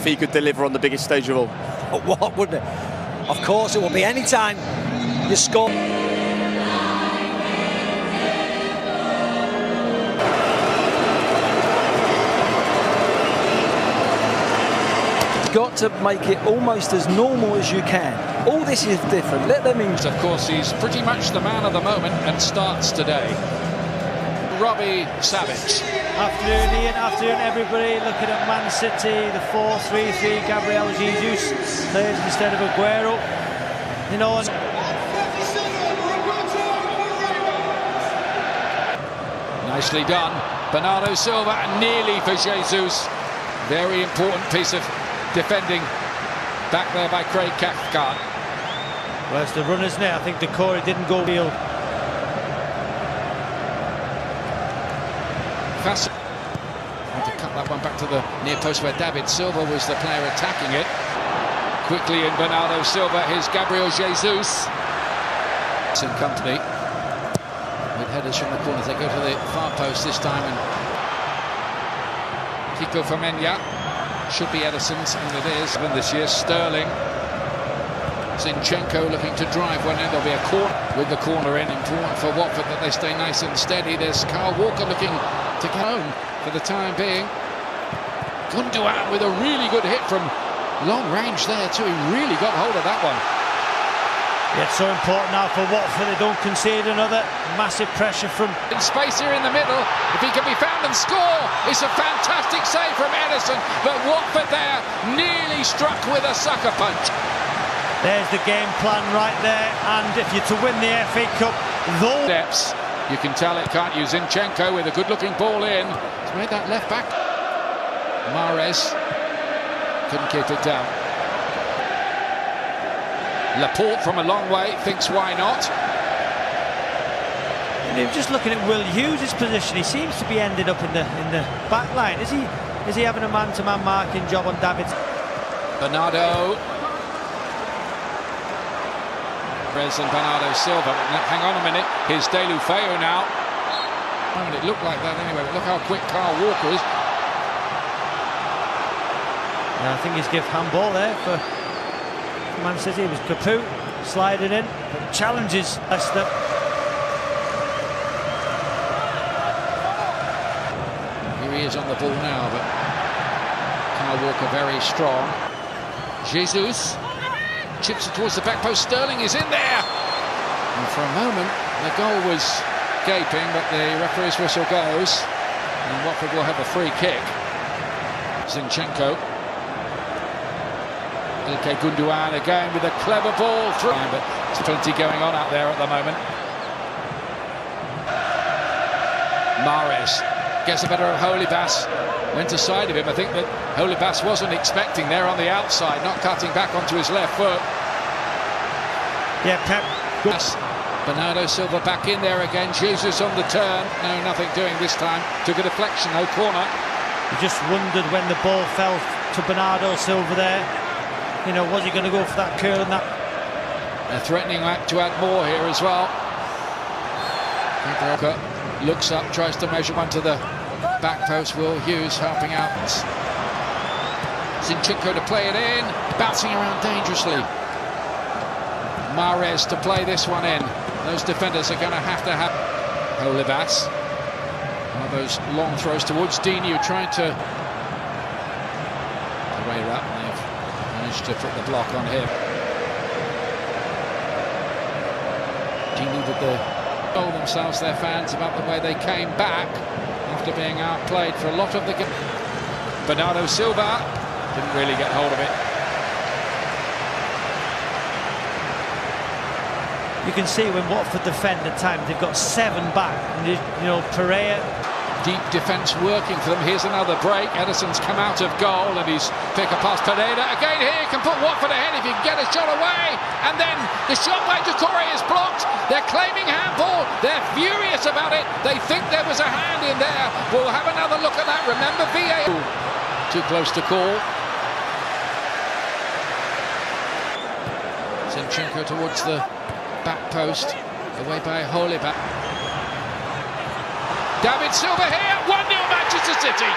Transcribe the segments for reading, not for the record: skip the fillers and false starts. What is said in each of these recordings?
he could deliver on the biggest stage of all. What wouldn't it? Of course it will be. Any time you score. Got to make it almost as normal as you can. All this is different. Let them in. Of course, he's pretty much the man of the moment and starts today. Robbie Savage. Afternoon, Ian. Afternoon, everybody. Looking at Man City, the 4-3-3. Gabriel Jesus plays instead of Aguero. You know. Nicely done. Bernardo Silva, and nearly for Jesus. Very important piece of defending back there by Craig Cathcart. Where's the runners now? I think Decore didn't go real. Fast. Had to cut that one back to the near post where David Silva was the player attacking it. Quickly in Bernardo Silva, here's Gabriel Jesus. In company with headers from the corners. They go to the far post this time, and Kiko Femenya. Should be Edison's, and it is. And this year, Sterling. Zinchenko looking to drive one in. There'll be a corner with the corner in. Important for Watford that they stay nice and steady. There's Kyle Walker looking to get home for the time being. Gundogan with a really good hit from long range there too. He really got hold of that one. Yeah, it's so important now for Watford. They don't concede another. Massive pressure from... In space here in the middle. If he can be found and score, it's a fantastic save from Edison. But Watford there nearly struck with a sucker punch. There's the game plan right there. And if you're to win the FA Cup, those steps, you can tell it, can't you? Zinchenko with a good-looking ball in. He's made that left back. Mahrez couldn't keep it down. Laporte from a long way thinks why not. And just looking at Will Hughes' position, he seems to be ended up in the back line. Is he having a man-to-man marking job on David? Bernardo. Rez and Bernardo Silva. Hang on a minute. Here's Deulofeu now. It looked like that anyway, but look how quick Kyle Walker is. Yeah, I think he's given handball there for Man City. It was Capoue sliding in, but challenges Leicester. Here he is on the ball now, but Kyle Walker very strong. Jesus chips it towards the back post. Sterling is in there, and for a moment the goal was gaping, but the referee's whistle goes, and Watford will have a free kick. Zinchenko. Ilkay Gundogan again with a clever ball through, but there's plenty going on out there at the moment. Mahrez gets the better of Holebas, went aside of him. I think that Holebas wasn't expecting there on the outside, not cutting back onto his left foot. Yeah, Pep. Bernardo Silva back in there again. Jesus on the turn. No, nothing doing this time. Took a deflection, no corner. You just wondered when the ball fell to Bernardo Silva there. You know, was he going to go for that curl and that? They're threatening to add more here as well. Looks up, tries to measure one to the back post. Will Hughes helping out. Zinchenko to play it in, bouncing around dangerously. Mahrez to play this one in. Those defenders are going to have Holebas. One of those long throws towards Dinu, trying to way up. To put the block on him. Dinu did told themselves, their fans, about the way they came back after being outplayed for a lot of the game. Bernardo Silva didn't really get hold of it. You can see when Watford defend at times, they've got 7 back, and you know, Pereira. Deep defence working for them. Here's another break. Edison's come out of goal, and he's pick a pass. Pereira again here, can put Watford ahead if he can get a shot away. And then the shot by Decore is blocked. They're claiming handball. They're furious about it. They think there was a hand in there. We'll have another look at that. Remember, VAR. Too close to call. Zinchenko towards the back post, away by Holebas. David Silva here, 1-0 Manchester City.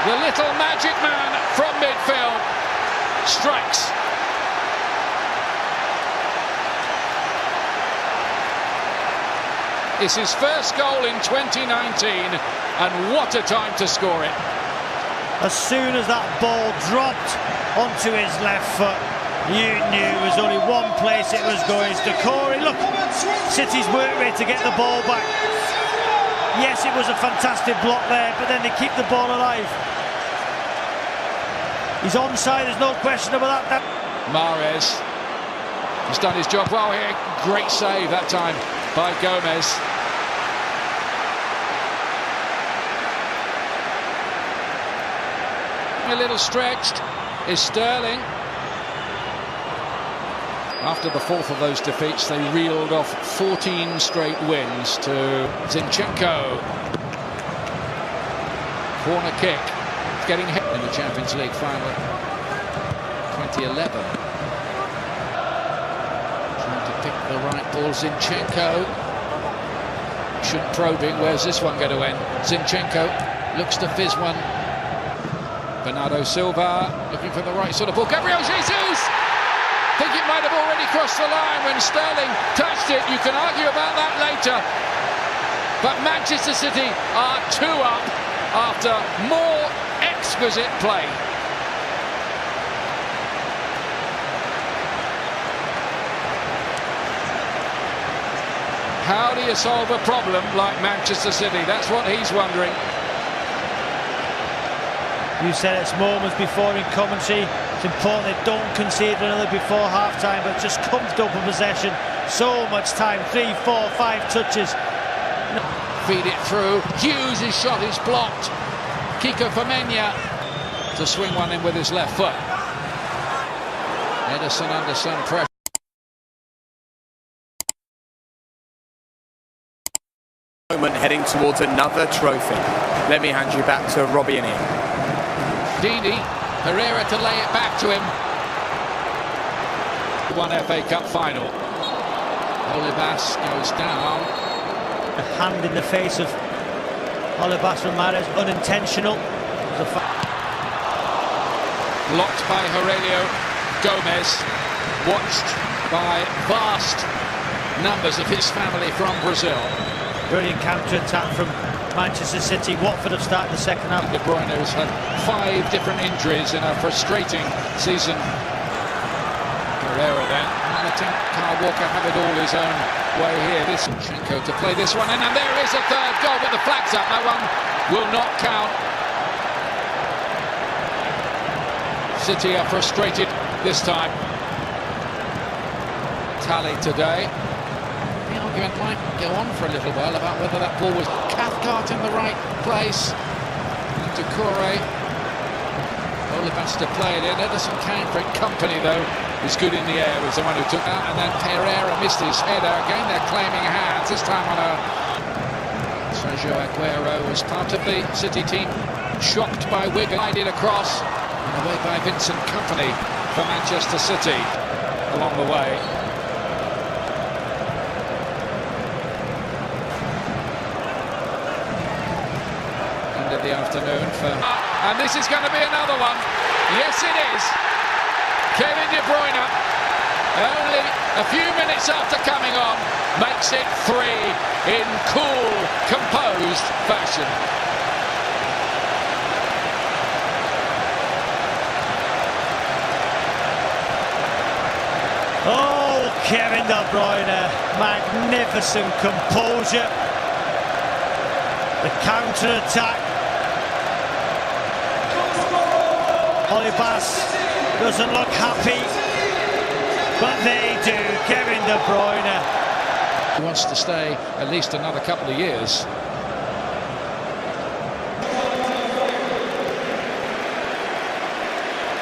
The little magic man from midfield strikes. It's his first goal in 2019, and what a time to score it. As soon as that ball dropped onto his left foot, you knew there was only one place it was going. It's Decore. Look, City's work rate to get the ball back. Yes, it was a fantastic block there, but then they keep the ball alive. He's onside, there's no question about that. Mahrez has done his job well here. Great save that time by Gomez. A little stretched is Sterling. After the fourth of those defeats, they reeled off 14 straight wins to Zinchenko. Corner kick. Getting hit in the Champions League final 2011. Trying to pick the right ball. Zinchenko. Shouldn't probing. Where's this one going to end? Zinchenko looks to fizz one. Bernardo Silva looking for the right sort of ball. Gabriel Jesus! I think it might have already crossed the line when Sterling touched it. You can argue about that later. But Manchester City are 2 up after more exquisite play. How do you solve a problem like Manchester City? That's what he's wondering. You said it's moments before in commentary. It's important they don't concede another before half-time, but just comfortable possession. So much time, 3, 4, 5 touches. Feed it through. Hughes' shot is blocked. Kiko Femenia to swing one in with his left foot. Ederson under some pressure. Moment heading towards another trophy. Let me hand you back to Robbie and Ian. Dini, Herrera to lay it back to him. One FA Cup final. Olivas goes down. A hand in the face of Olivas from Mahrez, unintentional. Blocked by Aurelio Gomez. Watched by vast numbers of his family from Brazil. Brilliant counter-attack from Manchester City. Watford have started the second half. De Bruyne has had 5 different injuries in a frustrating season. Herrera then. I think Kyle Walker have it all his own way here. This Zinchenko to play this one in, and there is a third goal, but the flag's up. That one will not count. City are frustrated this time. Tally today. The argument might go on for a little while about whether that ball was Cathcart in the right place. And Decore. Olivas to play it in. Ederson came for it. Company, though, is good in the air. Was the one who took out. And then Herrera missed his header. Again, they're claiming hands. This time on a... Sergio Aguero was part of the City team. Shocked by Wigan. Guided across. And away by Vincent Company for Manchester City along the way. The afternoon for... and this is going to be another one. Yes, it is. Kevin De Bruyne, only a few minutes after coming on, makes it 3 in cool, composed fashion. Oh, Kevin De Bruyne, magnificent composure. The counter-attack. Olivas doesn't look happy, but they do. Kevin De Bruyne. He wants to stay at least another couple of years.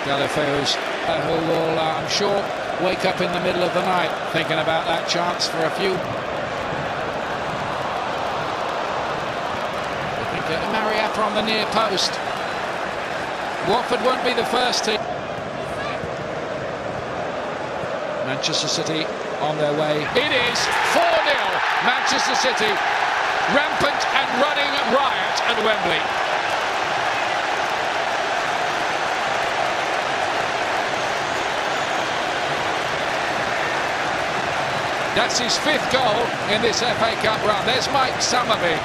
Galifeus, who will, I'm sure, wake up in the middle of the night thinking about that chance for a few. Mariappa on the near post. Watford won't be the first team. Manchester City on their way. It is 4-0. Manchester City rampant and running riot at Wembley. That's his 5th goal in this FA Cup run. There's Mike Summerby,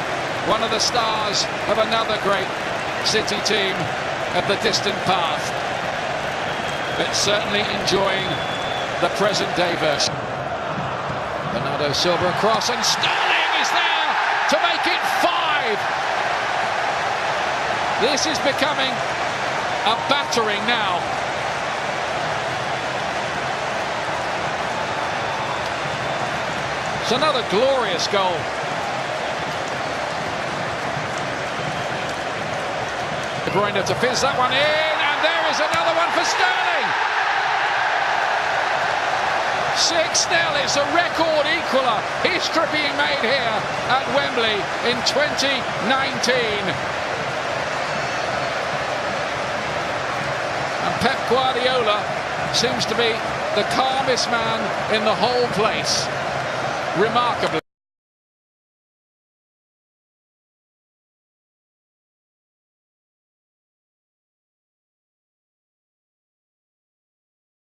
one of the stars of another great City team of the distant past, but certainly enjoying the present day version. Bernardo Silva across, and Sterling is there to make it 5. This is becoming a battering now. It's another glorious goal. De Bruyne to fizz that one in, and there is another one for Sterling. 6-0, it's a record equaler. History being made here at Wembley in 2019. And Pep Guardiola seems to be the calmest man in the whole place. Remarkably.